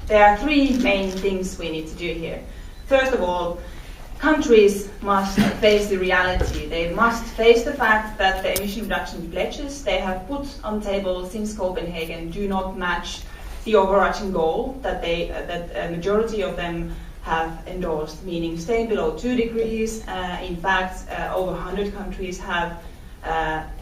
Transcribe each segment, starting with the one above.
there are three main things we need to do here. First of all, countries must face the reality. They must face the fact that the emission reduction pledges they have put on the table since Copenhagen do not match the overarching goal that a majority of them have endorsed, meaning staying below 2 degrees. In fact, over 100 countries have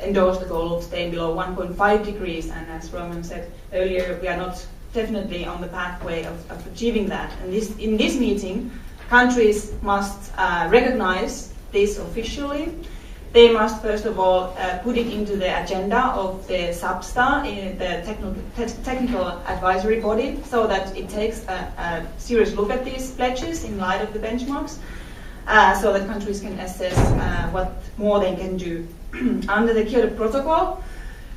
endorsed the goal of staying below 1.5 degrees. And as Roman said earlier, we are not definitely on the pathway of achieving that. And in this meeting, countries must recognize this officially. They must, first of all, put it into the agenda of the SAPSTA, the technical advisory body, so that it takes a serious look at these pledges in light of the benchmarks, so that countries can assess what more they can do. Under the Kyoto Protocol,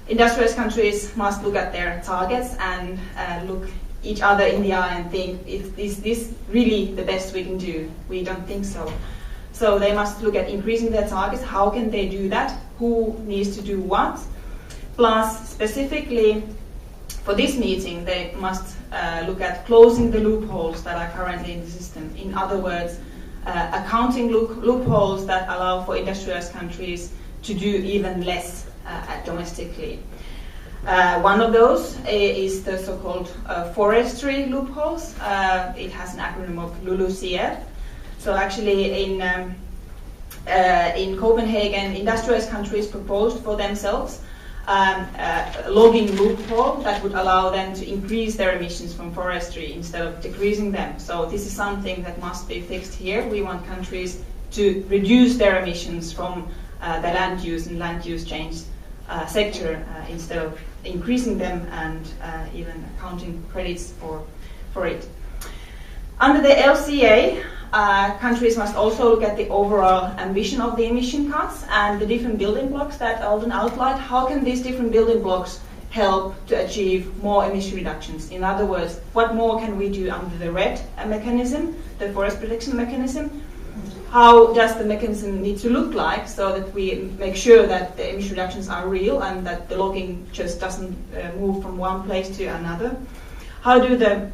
industrialized countries must look at their targets and look each other in the eye and think, is this really the best we can do? We don't think so. So they must look at increasing their targets. How can they do that? Who needs to do what? Plus, specifically for this meeting, they must look at closing the loopholes that are currently in the system. In other words, accounting loopholes that allow for industrialized countries to do even less domestically. One of those is the so-called forestry loopholes. It has an acronym of LULUCF. So actually in Copenhagen, industrialized countries proposed for themselves a logging loophole that would allow them to increase their emissions from forestry instead of decreasing them. So this is something that must be fixed here. We want countries to reduce their emissions from the land use and land use change sector instead of increasing them and even accounting credits for it. Under the LCA, countries must also look at the overall ambition of the emission cuts and the different building blocks that Alden outlined. How can these different building blocks help to achieve more emission reductions? In other words, what more can we do under the RED mechanism, the forest protection mechanism? How does the mechanism need to look like so that we make sure that the emission reductions are real and that the logging just doesn't move from one place to another? How do the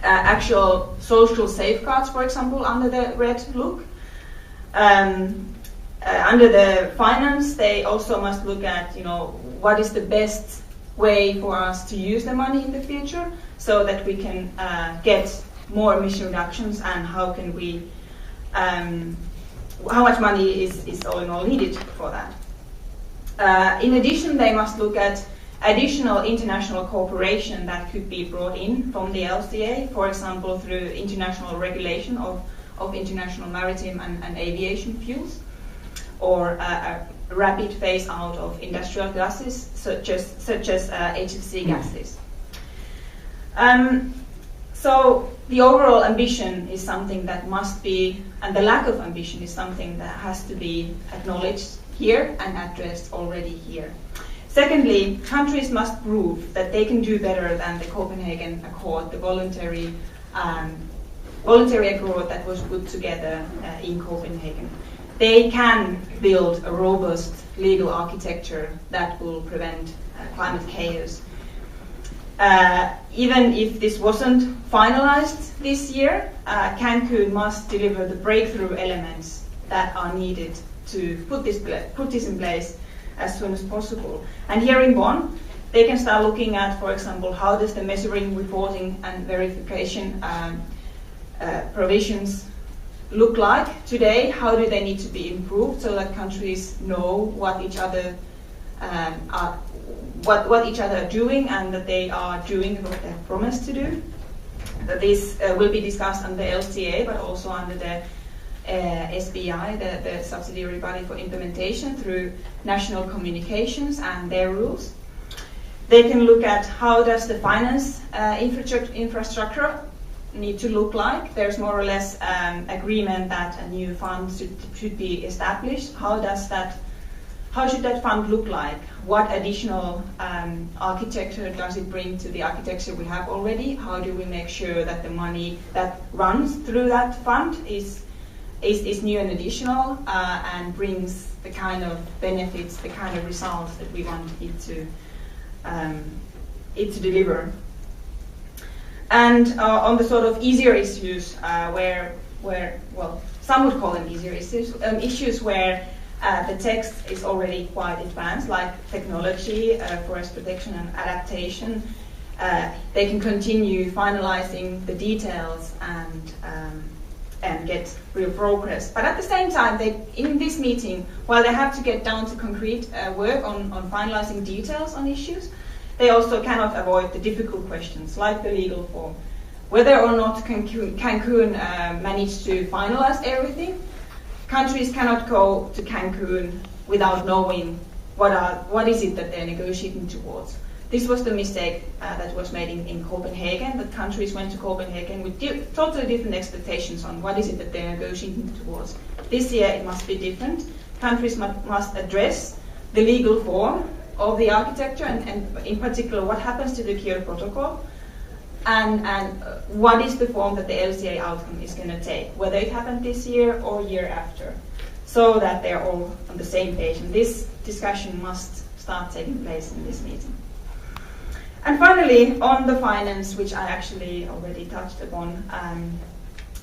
actual social safeguards, for example, under the RED look? Under the finance, they also must look at, what is the best way for us to use the money in the future so that we can get more emission reductions, and how can we, how much money is all in all needed for that. In addition, they must look at additional international cooperation that could be brought in from the LCA, for example, through international regulation of international maritime and aviation fuels, or a rapid phase out of industrial gases such as HFC gases. So the overall ambition is something that must be, and the lack of ambition is something that has to be acknowledged here and addressed already here. Secondly, countries must prove that they can do better than the Copenhagen Accord, the voluntary accord that was put together in Copenhagen. They can build a robust legal architecture that will prevent climate chaos. Even if this wasn't finalized this year, Cancun must deliver the breakthrough elements that are needed to put this in place as soon as possible. And here in Bonn, they can start looking at, for example, how does the measuring, reporting and verification provisions look like today? How do they need to be improved so that countries know what each other what each other are doing and that they are doing what they have promised to do? This will be discussed under the LCA, but also under the SBI, the subsidiary body for implementation, through national communications and their rules. They can look at how does the finance infrastructure need to look like. There's more or less agreement that a new fund should be established. How should that fund look like? What additional architecture does it bring to the architecture we have already? How do we make sure that the money that runs through that fund is new and additional and brings the kind of benefits, the kind of results that we want it to deliver? And on the sort of easier issues, where well, some would call them easier issues where the text is already quite advanced, like technology, forest protection and adaptation. They can continue finalizing the details and get real progress. But at the same time, in this meeting, while they have to get down to concrete work on finalizing details on issues, they also cannot avoid the difficult questions, like the legal form. Whether or not Cancun managed to finalize everything, countries cannot go to Cancun without knowing what is it that they're negotiating towards. This was the mistake that was made in Copenhagen, that countries went to Copenhagen with totally different expectations on what is it that they're negotiating towards. This year it must be different. Countries must address the legal form of the architecture and in particular what happens to the Kyoto Protocol and what is the form that the LCA outcome is going to take, whether it happened this year or year after, so that they're all on the same page. And this discussion must start taking place in this meeting. And finally, on the finance, which I actually already touched upon,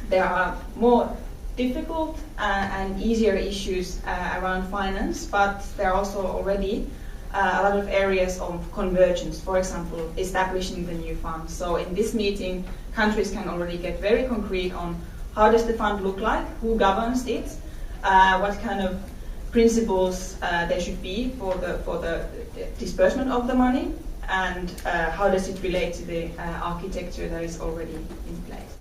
there are more difficult and easier issues around finance, but there are also already a lot of areas of convergence, for example, establishing the new fund. So in this meeting, countries can already get very concrete on how does the fund look like, who governs it, what kind of principles there should be for the disbursement of the money, and how does it relate to the architecture that is already in place.